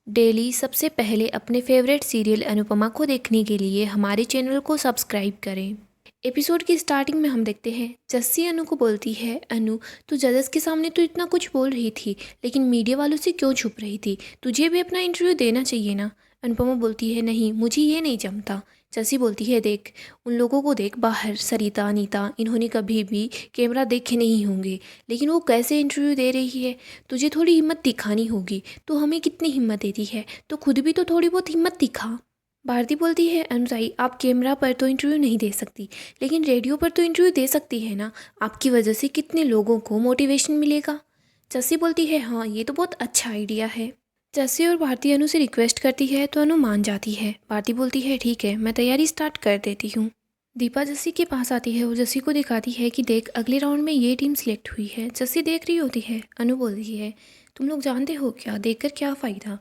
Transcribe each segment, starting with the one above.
Daily सबसे पहले अपने फेवरेट सीरियल अनुपमा को देखने के लिए हमारे चैनल को सब्सक्राइब करें। एपिसोड की स्टार्टिंग में हम देखते हैं जस्सी अनु को बोलती है, अनु तू जजेस के सामने तो इतना कुछ बोल रही थी, लेकिन मीडिया वालों से क्यों छुप रही थी? तुझे भी अपना इंटरव्यू देना चाहिए ना। अनुपमा बोलती है, नहीं मुझे ये नहीं जमता। जस्सी बोलती है, देख उन लोगों को देख बाहर, सरिता अनीता, इन्होंने कभी भी कैमरा देखे नहीं होंगे, लेकिन वो कैसे इंटरव्यू दे रही है। तुझे थोड़ी हिम्मत दिखानी होगी। तू हमें कितनी हिम्मत देती है, तो खुद भी तो थोड़ी बहुत हिम्मत दिखा। भारती बोलती है, अनुराई आप कैमरा पर तो इंटरव्यू नहीं दे सकती, लेकिन रेडियो पर तो इंटरव्यू दे सकती है ना। आपकी वजह से कितने लोगों को मोटिवेशन मिलेगा। जस्सी बोलती है, हाँ ये तो बहुत अच्छा आइडिया है। जस्सी और भारती अनु से रिक्वेस्ट करती है तो अनु मान जाती है। भारती बोलती है, ठीक है मैं तैयारी स्टार्ट कर देती हूँ। दीपा जस्सी के पास आती है और जस्सी को दिखाती है कि देख अगले राउंड में ये टीम सिलेक्ट हुई है। जस्सी देख रही होती है। अनु बोलती है, तुम लोग जानते हो क्या, देखकर क्या फ़ायदा।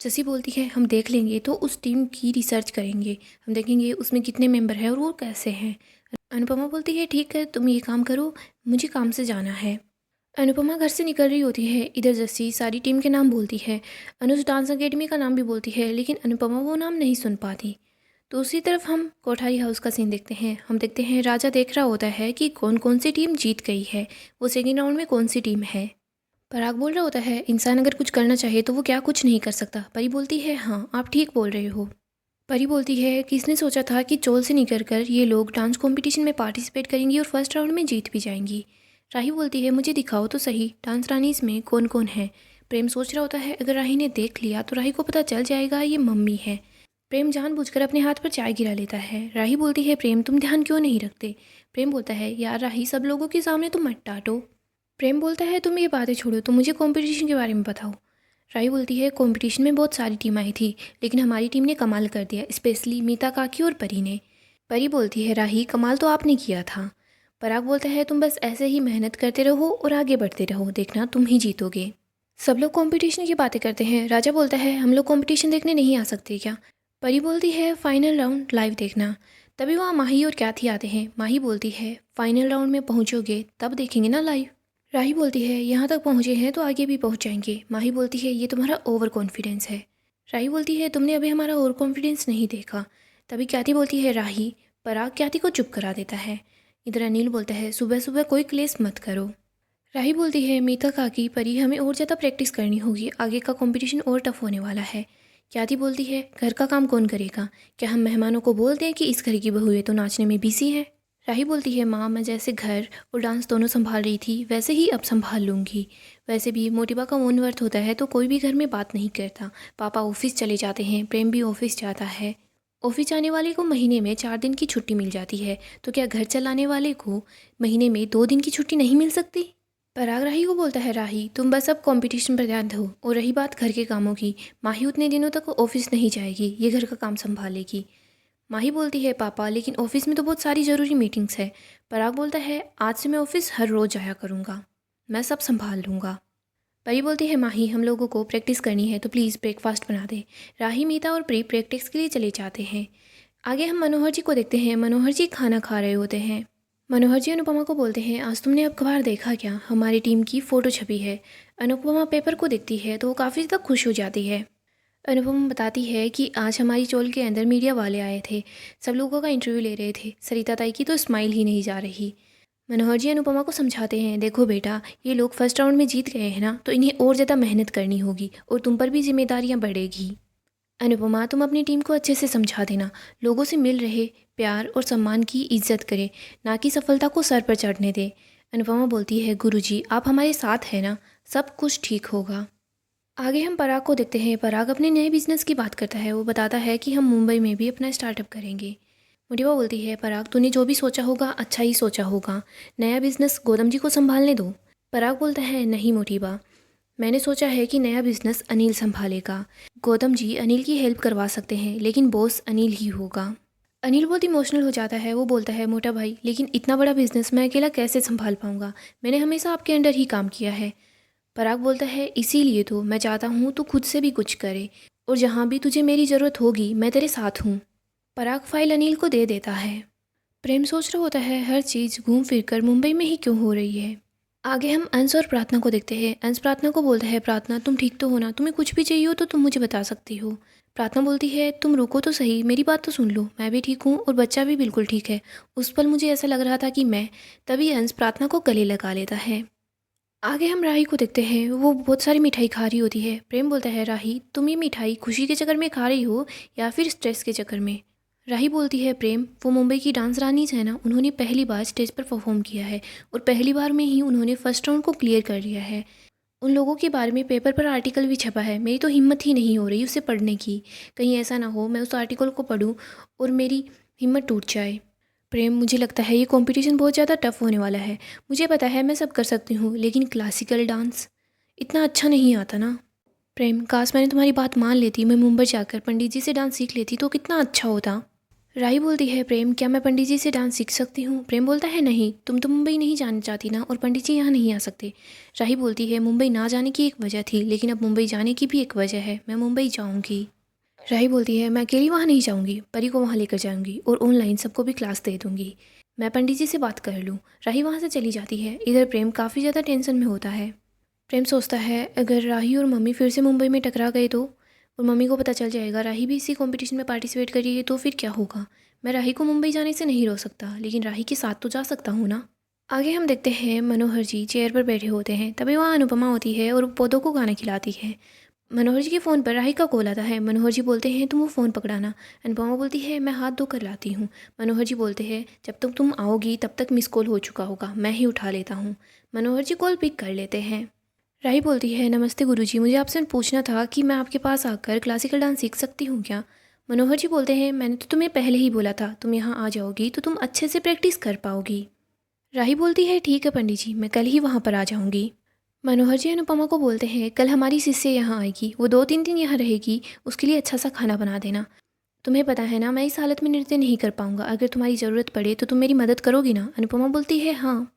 जस्सी बोलती है, हम देख लेंगे तो उस टीम की रिसर्च करेंगे, हम देखेंगे उसमें कितने मेंबर हैं और वो कैसे हैं। अनुपमा बोलती है, ठीक है तुम ये काम करो, मुझे काम से जाना है। अनुपमा घर से निकल रही होती है। इधर जस्सी सारी टीम के नाम बोलती है, अनुज डांस अकेडमी का नाम भी बोलती है, लेकिन अनुपमा वो नाम नहीं सुन पाती। दूसरी तरफ हम कोठारी हाउस का सीन देखते हैं। हम देखते हैं राजा देख रहा होता है कि कौन कौन सी टीम जीत गई है, वो सेकेंड राउंड में कौन सी टीम है। पराग बोल रहा होता है, इंसान अगर कुछ करना चाहे तो वो क्या कुछ नहीं कर सकता। परी बोलती है, हाँ आप ठीक बोल रहे हो। परी बोलती है, किसने सोचा था कि चोल से निकल कर ये लोग डांस कंपटीशन में पार्टिसिपेट करेंगी और फर्स्ट राउंड में जीत भी जाएंगी। राही बोलती है, मुझे दिखाओ तो सही डांस रानीज में कौन कौन है। प्रेम सोच रहा होता है, अगर राही ने देख लिया तो राही को पता चल जाएगा ये मम्मी है। प्रेम जानबूझकर अपने हाथ पर चाय गिरा लेता है। राही बोलती है, प्रेम तुम ध्यान क्यों नहीं रखते। प्रेम बोलता है, यार राही सब लोगों के सामने तुम मत डांटो। प्रेम बोलता है, तुम ये बातें छोड़ो, तो मुझे कंपटीशन के बारे में बताओ। राही बोलती है, कंपटीशन में बहुत सारी टीम आई थी, लेकिन हमारी टीम ने कमाल कर दिया, स्पेशली मीता काकी और परी ने। परी बोलती है, राही कमाल तो आपने किया था। पराग बोलता है, तुम बस ऐसे ही मेहनत करते रहो और आगे बढ़ते रहो, देखना तुम ही जीतोगे। सब लोग कंपटीशन की बातें करते हैं। राजा बोलता है, हम लोग कंपटीशन देखने नहीं आ सकते क्या। परी बोलती है, फाइनल राउंड लाइव देखना। तभी वहाँ माही और क्याथी आते हैं। माही बोलती है, फाइनल राउंड में पहुँचोगे तब देखेंगे ना लाइव। राही बोलती है, यहाँ तक पहुँचे हैं तो आगे भी पहुँच जाएंगे। माही बोलती है, ये तुम्हारा ओवर कॉन्फिडेंस है। राही बोलती है, तुमने अभी हमारा ओवर कॉन्फिडेंस नहीं देखा। तभी क्याथी बोलती है, राही। पराग क्याथी को चुप करा देता है। इधर अनिल बोलता है, सुबह सुबह कोई क्लेश मत करो। राही बोलती है, मीता काकी परी हमें और ज़्यादा प्रैक्टिस करनी होगी, आगे का कंपटीशन और टफ होने वाला है। क्याथी बोलती है, घर का काम कौन करेगा, क्या हम मेहमानों को बोल दें कि इस घर की बहू है तो नाचने में बिजी है। राही बोलती है, माँ मैं जैसे घर और डांस दोनों संभाल रही थी वैसे ही अब संभाल लूँगी। वैसे भी मोटिबा का मौन व्रत होता है तो कोई भी घर में बात नहीं करता। पापा ऑफिस चले जाते हैं, प्रेम भी ऑफिस जाता है। ऑफिस जाने वाले को महीने में 4 दिन की छुट्टी मिल जाती है, तो क्या घर चलाने वाले को महीने में 2 दिन की छुट्टी नहीं मिल सकती। पराग राही को बोलता है, राही तुम बस अब कंपटीशन पर ध्यान दो, और रही बात घर के कामों की, माही उतने दिनों तक ऑफिस नहीं जाएगी, ये घर का काम संभालेगी। माही बोलती है, पापा लेकिन ऑफिस में तो बहुत सारी ज़रूरी मीटिंग्स है। पराग बोलता है, आज से मैं ऑफिस हर रोज़ जाया करूँगा, मैं सब संभाल लूँगा। परी बोलती है, माही हम लोगों को प्रैक्टिस करनी है तो प्लीज़ ब्रेकफास्ट बना दे। राही, मीता और प्री प्रैक्टिस के लिए चले जाते हैं। आगे हम मनोहर जी को देखते हैं। मनोहर जी खाना खा रहे होते हैं। मनोहर जी अनुपमा को बोलते हैं, आज तुमने अखबार देखा क्या, हमारी टीम की फ़ोटो छपी है। अनुपमा पेपर को देखती है तो वो काफ़ी ज़्यादा खुश हो जाती है। अनुपमा बताती है कि आज हमारी चोल के अंदर मीडिया वाले आए थे, सब लोगों का इंटरव्यू ले रहे थे। सरिता ताई की तो स्माइल ही नहीं जा रही। मनोहर जी अनुपमा को समझाते हैं, देखो बेटा ये लोग फर्स्ट राउंड में जीत गए हैं ना, तो इन्हें और ज़्यादा मेहनत करनी होगी और तुम पर भी जिम्मेदारियां बढ़ेगी। अनुपमा तुम अपनी टीम को अच्छे से समझा देना, लोगों से मिल रहे प्यार और सम्मान की इज्जत करे, ना कि सफलता को सर पर चढ़ने दे। अनुपमा बोलती है, गुरुजी आप हमारे साथ हैं ना, सब कुछ ठीक होगा। आगे हम पराग को देखते हैं। पराग अपने नए बिजनेस की बात करता है। वो बताता है कि हम मुंबई में भी अपना स्टार्टअप करेंगे। मोटिवा बोलती है, पराग तूने जो भी सोचा होगा अच्छा ही सोचा होगा, नया बिजनेस गौतम जी को संभालने दो। पराग बोलता है, नहीं मोटिवा, मैंने सोचा है कि नया बिजनेस अनिल संभालेगा। गौतम जी अनिल की हेल्प करवा सकते हैं, लेकिन बॉस अनिल ही होगा। अनिल बहुत इमोशनल हो जाता है। वो बोलता है, मोटा भाई लेकिन इतना बड़ा बिजनेस मैं अकेला कैसे संभाल पाऊंगा, मैंने हमेशा आपके अंडर ही काम किया है। पराग बोलता है, इसीलिए तो मैं चाहता हूँ तू खुद से भी कुछ करे, और जहाँ भी तुझे मेरी ज़रूरत होगी मैं तेरे साथ हूँ। पराग फाइल अनिल को दे देता है। प्रेम सोच रहा होता है, हर चीज़ घूम फिर कर मुंबई में ही क्यों हो रही है। आगे हम अंश और प्रार्थना को देखते हैं। अंश प्रार्थना को बोलता है, प्रार्थना तुम ठीक तो हो ना? तुम्हें कुछ भी चाहिए हो तो तुम मुझे बता सकती हो। प्रार्थना बोलती है, तुम रुको तो सही, मेरी बात तो सुन लो, मैं भी ठीक हूँ और बच्चा भी बिल्कुल ठीक है। उस पल मुझे ऐसा लग रहा था कि मैं। तभी अंश प्रार्थना को गले लगा लेता है। आगे हम राही को देखते हैं, वो बहुत सारी मिठाई खा रही होती है। प्रेम बोलता है, राही तुम ये मिठाई खुशी के चक्कर में खा रही हो या फिर स्ट्रेस के चक्कर में? राही बोलती है, प्रेम वो मुंबई की डांस रानीज है ना, उन्होंने पहली बार स्टेज पर परफॉर्म किया है और पहली बार में ही उन्होंने फर्स्ट राउंड को क्लियर कर लिया है। उन लोगों के बारे में पेपर पर आर्टिकल भी छपा है। मेरी तो हिम्मत ही नहीं हो रही उसे पढ़ने की। कहीं ऐसा ना हो मैं उस आर्टिकल को पढूं और मेरी हिम्मत टूट जाए। प्रेम मुझे लगता है ये कंपटीशन बहुत ज़्यादा टफ होने वाला है। मुझे पता है मैं सब कर सकती हूँ, लेकिन क्लासिकल डांस इतना अच्छा नहीं आता ना। प्रेम काश मैंने तुम्हारी बात मान लेती, मैं मुंबई जाकर पंडित जी से डांस सीख लेती तो कितना अच्छा होता। राही बोलती है, प्रेम क्या मैं पंडित जी से डांस सीख सकती हूँ? प्रेम बोलता है, नहीं, तुम तो मुंबई नहीं जाना चाहती ना, और पंडित जी यहाँ नहीं आ सकते। राही बोलती है, मुंबई ना जाने की एक वजह थी, लेकिन अब मुंबई जाने की भी एक वजह है, मैं मुंबई जाऊँगी। राही बोलती है, मैं अकेली वहाँ नहीं जाऊँगी, परी को वहाँ लेकर जाऊँगी और ऑनलाइन सबको भी क्लास दे दूँगी। मैं पंडित जी से बात कर लूँ। राही वहाँ से चली जाती है। इधर प्रेम काफ़ी ज़्यादा टेंशन में होता है। प्रेम सोचता है, अगर राही और मम्मी फिर से मुंबई में टकरा गए तो, और मम्मी को पता चल जाएगा राही भी इसी कंपटीशन में पार्टिसिपेट कर रही है, तो फिर क्या होगा? मैं राही को मुंबई जाने से नहीं रोक सकता, लेकिन राही के साथ तो जा सकता हूँ ना। आगे हम देखते हैं मनोहर जी चेयर पर बैठे होते हैं। तभी वहाँ अनुपमा होती है और पौधों को खाना खिलाती है। मनोहर जी के फ़ोन पर राही का कॉल आता है। मनोहर जी बोलते हैं, तुम वो फ़ोन पकड़ाना। अनुपमा बोलती है, मैं हाथ धो कर लाती हूँ। मनोहर जी बोलते हैं, जब तक तुम आओगी तब तक मिस कॉल हो चुका होगा, मैं ही उठा लेता हूँ। मनोहर जी कॉल पिक कर लेते हैं। राही बोलती है, नमस्ते गुरुजी, मुझे आपसे पूछना था कि मैं आपके पास आकर क्लासिकल डांस सीख सकती हूँ क्या? मनोहर जी बोलते हैं, मैंने तो तुम्हें पहले ही बोला था, तुम यहाँ आ जाओगी तो तुम अच्छे से प्रैक्टिस कर पाओगी। राही बोलती है, ठीक है पंडित जी, मैं कल ही वहाँ पर आ जाऊँगी। मनोहर जी अनुपमा को बोलते हैं, कल हमारी शिष्य यहाँ आएगी, वो 2-3 दिन यहाँ रहेगी, उसके लिए अच्छा सा खाना बना देना। तुम्हें पता है ना मैं इस हालत में नृत्य नहीं कर पाऊंगा, अगर तुम्हारी ज़रूरत पड़े तो तुम मेरी मदद करोगी ना? अनुपमा बोलती है, हाँ।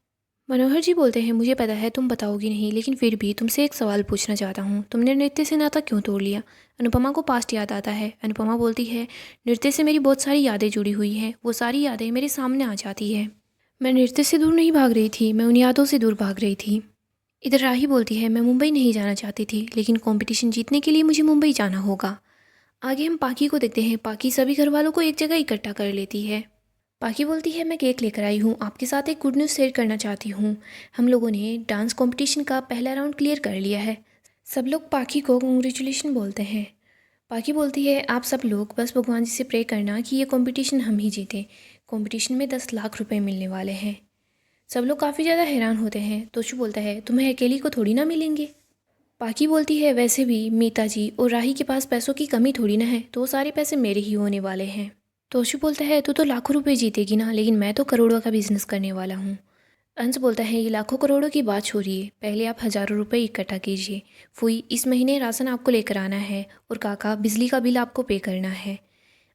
मनोहर जी बोलते हैं, मुझे पता है तुम बताओगी नहीं, लेकिन फिर भी तुमसे एक सवाल पूछना चाहता हूँ, तुमने नृत्य से नाता क्यों तोड़ लिया? अनुपमा को पास्ट याद आता है। अनुपमा बोलती है, नृत्य से मेरी बहुत सारी यादें जुड़ी हुई हैं, वो सारी यादें मेरे सामने आ जाती है। मैं नृत्य से दूर नहीं भाग रही थी, मैं उन यादों से दूर भाग रही थी। इधर राही बोलती है, मैं मुंबई नहीं जाना चाहती थी, लेकिन कंपटीशन जीतने के लिए मुझे मुंबई जाना होगा। आगे हम पाकी को देखते हैं। पाकी सभी घर वालों को एक जगह इकट्ठा कर लेती है। पाकी बोलती है, मैं केक लेकर आई हूँ, आपके साथ एक गुड न्यूज़ शेयर करना चाहती हूँ। हम लोगों ने डांस कंपटीशन का पहला राउंड क्लियर कर लिया है। सब लोग पाकी को कॉन्ग्रेचुलेशन बोलते हैं। पाकी बोलती है, आप सब लोग बस भगवान जी से प्रे करना कि ये कंपटीशन हम ही जीतें। कंपटीशन में 10 लाख रुपए मिलने वाले हैं। सब लोग काफ़ी ज़्यादा हैरान होते हैं। तोशु बोलता है, तुम्हें अकेली को थोड़ी ना मिलेंगे। पाकी बोलती है, वैसे भी मीता जी और राही के पास पैसों की कमी थोड़ी ना है, तो वो सारे पैसे मेरे ही होने वाले हैं। तोशु बोलता है, तू तो लाखों रुपए जीतेगी ना, लेकिन मैं तो करोड़ों का बिजनेस करने वाला हूँ। अंश बोलता है, ये लाखों करोड़ों की बात छोड़िए, पहले आप हज़ारों रुपए इकट्ठा कीजिए। फुई इस महीने राशन आपको लेकर आना है और काका बिजली का बिल आपको पे करना है।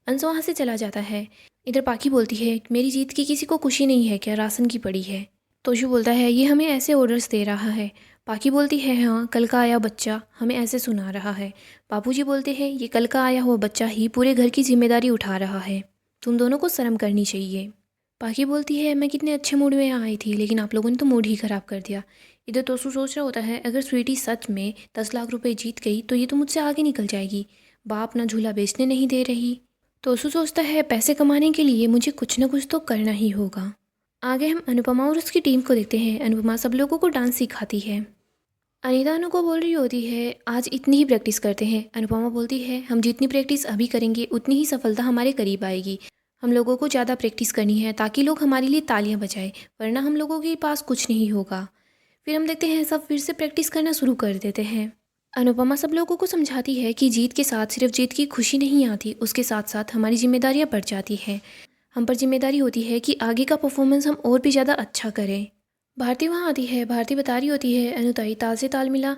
अंश वहाँ से चला जाता है। इधर पाकी बोलती है, मेरी जीत की किसी को खुशी नहीं है क्या? राशन की पड़ी है। तोशु बोलता है, ये हमें ऐसे ऑर्डर्स दे रहा है। पाकी बोलती है, हाँ, कल का आया बच्चा हमें ऐसे सुना रहा है। बाबूजी बोलते हैं, ये कल का आया हुआ बच्चा ही पूरे घर की जिम्मेदारी उठा रहा है, तुम दोनों को शर्म करनी चाहिए। पाकी बोलती है, मैं कितने अच्छे मूड में यहाँ आई थी, लेकिन आप लोगों ने तो मूड ही ख़राब कर दिया। इधर तोशु सोच रहा होता है, अगर स्वीटी सच में 10 लाख रुपए जीत गई तो ये तो मुझसे आगे निकल जाएगी। बाप ना झूला बेचने नहीं दे रही। तोशु सोचता है, पैसे कमाने के लिए मुझे कुछ ना कुछ तो करना ही होगा। आगे हम अनुपमा और उसकी टीम को देखते हैं। अनुपमा सब लोगों को डांस सिखाती है। अनीता अनु को बोल रही होती है, आज इतनी ही प्रैक्टिस करते हैं। अनुपमा बोलती है, हम जितनी प्रैक्टिस अभी करेंगे उतनी ही सफलता हमारे करीब आएगी। हम लोगों को ज़्यादा प्रैक्टिस करनी है ताकि लोग हमारे लिए तालियां बजाएं, वरना हम लोगों के पास कुछ नहीं होगा। फिर हम देखते हैं सब फिर से प्रैक्टिस करना शुरू कर देते हैं। अनुपमा सब लोगों को समझाती है कि जीत के साथ सिर्फ जीत की खुशी नहीं आती, उसके साथ साथ हमारी जिम्मेदारियां बढ़ जाती हैं। हम पर जिम्मेदारी होती है कि आगे का परफॉर्मेंस हम और भी ज़्यादा अच्छा करें। भारती वहाँ आती है। भारती बता रही होती है, अनुताई ताल से ताल मिला,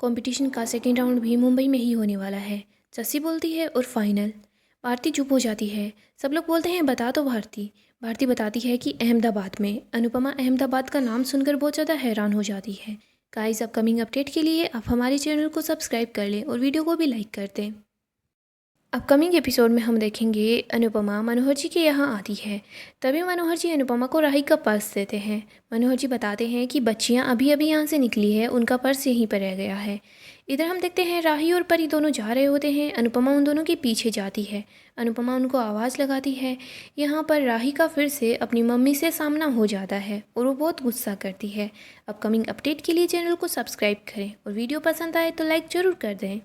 कंपटीशन का सेकेंड राउंड भी मुंबई में ही होने वाला है। जस्सी बोलती है, और फाइनल। भारती चुप हो जाती है। सब लोग बोलते हैं, बता दो भारती। भारती बताती है कि अहमदाबाद में। अनुपमा अहमदाबाद का नाम सुनकर बहुत ज़्यादा हैरान हो जाती है। गाइस, अपकमिंग अपडेट के लिए आप हमारे चैनल को सब्सक्राइब कर लें और वीडियो को भी लाइक कर दें। अपकमिंग एपिसोड में हम देखेंगे अनुपमा मनोहर जी के यहाँ आती है। तभी मनोहर जी अनुपमा को राही का पर्स देते हैं। मनोहर जी बताते हैं कि बच्चियाँ अभी अभी यहाँ से निकली है, उनका पर्स यहीं पर रह गया है। इधर हम देखते हैं राही और परी दोनों जा रहे होते हैं। अनुपमा उन दोनों के पीछे जाती है। अनुपमा उनको आवाज़ लगाती है। यहाँ पर राही का फिर से अपनी मम्मी से सामना हो जाता है और वो बहुत गुस्सा करती है। अपकमिंग अपडेट के लिए चैनल को सब्सक्राइब करें और वीडियो पसंद आए तो लाइक ज़रूर कर दें।